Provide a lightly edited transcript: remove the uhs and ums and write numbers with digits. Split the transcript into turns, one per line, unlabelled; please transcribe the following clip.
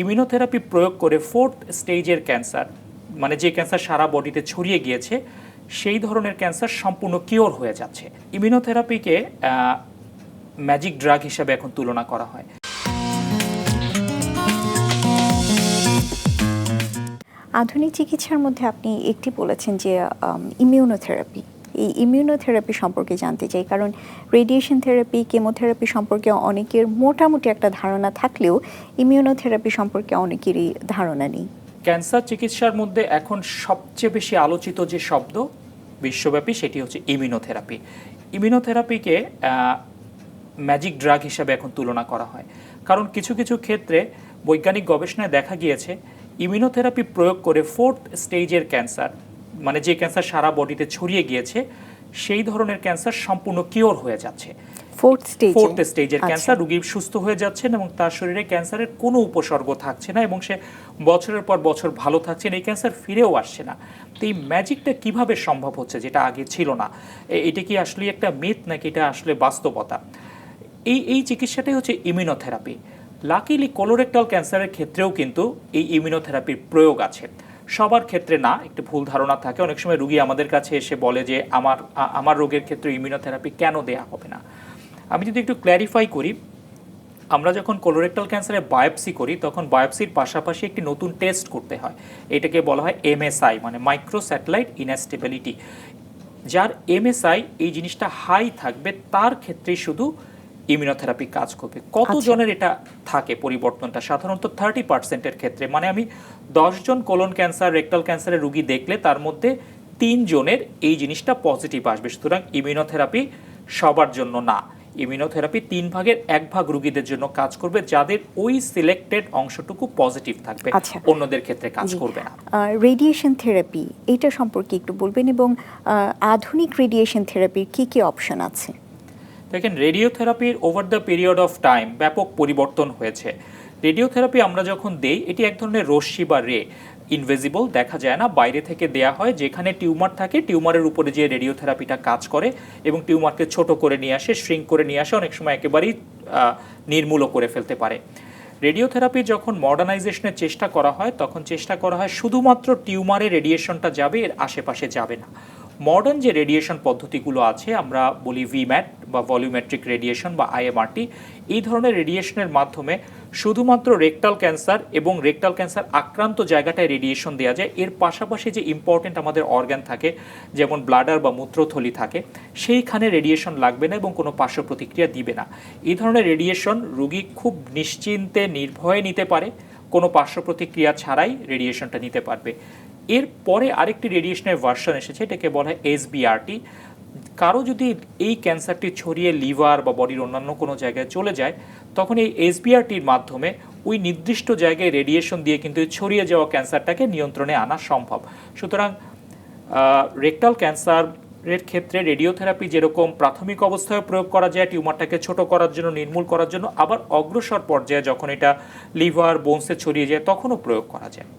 Immunotherapy প্রয়োগ করে 4th স্টেজের ক্যান্সার, মানে যে ক্যান্সার সারা বডিতে ছড়িয়ে গিয়েছে, সেই ধরনের ক্যান্সার সম্পূর্ণ কিওর হয়ে যাচ্ছে। ইমিউনোথেরাপিকে ম্যাজিক ড্রাগ হিসেবে এখন তুলনা করা হয়।
আধুনিক চিকিৎসার মধ্যে আপনি একটি বলেছেন যে ইমিউনোথেরাপি। এই ইমিউনোথেরাপি সম্পর্কে জানতে চাই, কারণ রেডিয়েশন থেরাপি, কেমোথেরাপি সম্পর্কে অনেকের মোটামুটি একটা ধারণা থাকলেও ইমিউনোথেরাপি সম্পর্কে অনেকেরই ধারণা নেই।
ক্যান্সার চিকিৎসার মধ্যে এখন সবচেয়ে বেশি আলোচিত যে শব্দ বিশ্বব্যাপী, সেটি হচ্ছে ইমিউনোথেরাপি। ইমিউনোথেরাপিকে ম্যাজিক ড্রাগ হিসাবে এখন তুলনা করা হয়, কারণ কিছু কিছু ক্ষেত্রে বৈজ্ঞানিক গবেষণায় দেখা গিয়েছে ইমিউনোথেরাপি প্রয়োগ করে 4th স্টেজের ক্যান্সার, মানে যে ক্যান্সার সারা বডিতে ছড়িয়ে গিয়েছে, সেই ধরনের ক্যান্সার সম্পূর্ণ কিওর হয়ে যাচ্ছে।
4th
স্টেজের ক্যান্সার, রোগী সুস্থ হয়ে যাচ্ছেন এবং তার শরীরে ক্যান্সারের কোনো উপসর্গ থাকছে না এবং সে বছরের পর বছর ভালো থাকছেন, এই ক্যান্সার ফিরেও আসছে না। তো এই ম্যাজিকটা কিভাবে সম্ভব হচ্ছে, যেটা আগে ছিল না? এটা কি আসলে একটা মিথ নাকি এটা আসলে বাস্তবতা? এই চিকিৎসাটাই হচ্ছে ইমিউনোথেরাপি। লাকিলি কোলোরেক্টাল ক্যান্সারের ক্ষেত্রেও কিন্তু এই ইমিউনোথেরাপির প্রয়োগ আছে। সবার ক্ষেত্রে না, একটু ভুল ধারণা থাকে। অনেক সময় রোগী আমাদের কাছে এসে বলে যে আমার রোগের ক্ষেত্রে ইমিউনোথেরাপি কেন দেয়া হবে না। আমি যদি একটু ক্ল্যারিফাই করি, আমরা যখন কোলোরেক্টাল ক্যান্সারে বায়োপসি করি তখন বায়োপসির পাশাপাশি একটি নতুন টেস্ট করতে হয়। এটাকে বলা হয় MSI, মানে মাইক্রো স্যাটেলাইট ইনস্টেবিলিটি। যার MSI এই জিনিসটা হাই থাকবে তার ক্ষেত্রেই শুধু ইমিউনোথেরাপি কাজ করবে। কতজনের এটা থাকে পরিবর্তনটা? সাধারণত 30%-এর ক্ষেত্রে, মানে আমি 10 জন কোলন ক্যান্সার, রেকটাল ক্যান্সারের রুগী দেখলে তার মধ্যে 3 জনের এই জিনিসটা পজিটিভ আসবে। সুতরাং ইমিউনোথেরাপি সবার জন্য না। ইমিউনোথেরাপি 3 ভাগের 1 ভাগ রুগীদের জন্য কাজ করবে, যাদের ওই সিলেক্টেড অংশটুকু পজিটিভ থাকবে, অন্যদের ক্ষেত্রে কাজ করবে না।
রেডিয়েশন থেরাপি, এটা সম্পর্কে একটু বলবেন, এবং আধুনিক রেডিয়েশন থেরাপির কি কি অপশন আছে?
দেখেন, রেডিওথেরাপির over the period of time ব্যাপক পরিবর্তন হয়েছে। রেডিওথেরাপি আমরা যখন দেই, এটি এক ধরনের রশ্মি বা রে, ইনভিজিবল, দেখা যায় না, বাইরে থেকে দেয়া হয়। যেখানে টিউমার থাকে, টিউমারের উপরে যে রেডিওথেরাপিটা কাজ করে এবং টিউমারকে ছোট করে নিয়ে আসে, শ্রিঙ্ক করে নিয়ে আসে, অনেক সময় একেবারেই নির্মূলও করে ফেলতে পারে। রেডিওথেরাপি যখন মডার্নাইজেশনের চেষ্টা করা হয়, তখন চেষ্টা করা হয় শুধুমাত্র টিউমারে রেডিয়েশনটা যাবে, এর আশেপাশে যাবে না। মডার্ন যে রেডিয়েশন পদ্ধতিগুলো আছে, আমরা বলি ভিম্যাট বা ভলিউমেট্রিক রেডিয়েশন বা IMRT, এই ধরনের রেডিয়েশনের মাধ্যমে শুধুমাত্র রেকটাল ক্যান্সার এবং রেকটাল ক্যান্সার আক্রান্ত জায়গাটায় রেডিয়েশন দেওয়া যায়। এর পাশাপাশি যে ইম্পর্টেন্ট আমাদের অর্গান থাকে, যেমন ব্লাডার বা মূত্রথলি থাকে, সেইখানে রেডিয়েশন লাগবে না এবং কোনো পার্শ্ব প্রতিক্রিয়া দিবে না। এই ধরনের রেডিয়েশন রোগী খুব নিশ্চিন্তে নির্ভয়ে নিতে পারে, কোনো পার্শ্ব প্রতিক্রিয়া ছাড়াই রেডিয়েশনটা নিতে পারবে। এরপরে আরেকটি রেডিয়েশনের ভার্সন এসেছে, এটাকে বলা হয় SBRT। কারো যদি এই ক্যান্সারটি ছড়িয়ে লিভার বা বডির অন্যান্য কোনো জায়গায় চলে যায়, তখন এই SBRTর মাধ্যমে ওই নির্দিষ্ট জায়গায় রেডিয়েশন দিয়ে কিন্তু ছড়িয়ে যাওয়া ক্যান্সারটাকে নিয়ন্ত্রণে আনা সম্ভব। সুতরাং রেকটাল ক্যান্সারের ক্ষেত্রে রেডিওথেরাপি যেরকম প্রাথমিক অবস্থায় প্রয়োগ করা যায় টিউমারটাকে ছোট করার জন্য, নির্মূল করার জন্য, আবার অগ্রসর পর্যায়ে যখন এটা লিভার, বোনসে ছড়িয়ে যায় তখনও প্রয়োগ করা যায়।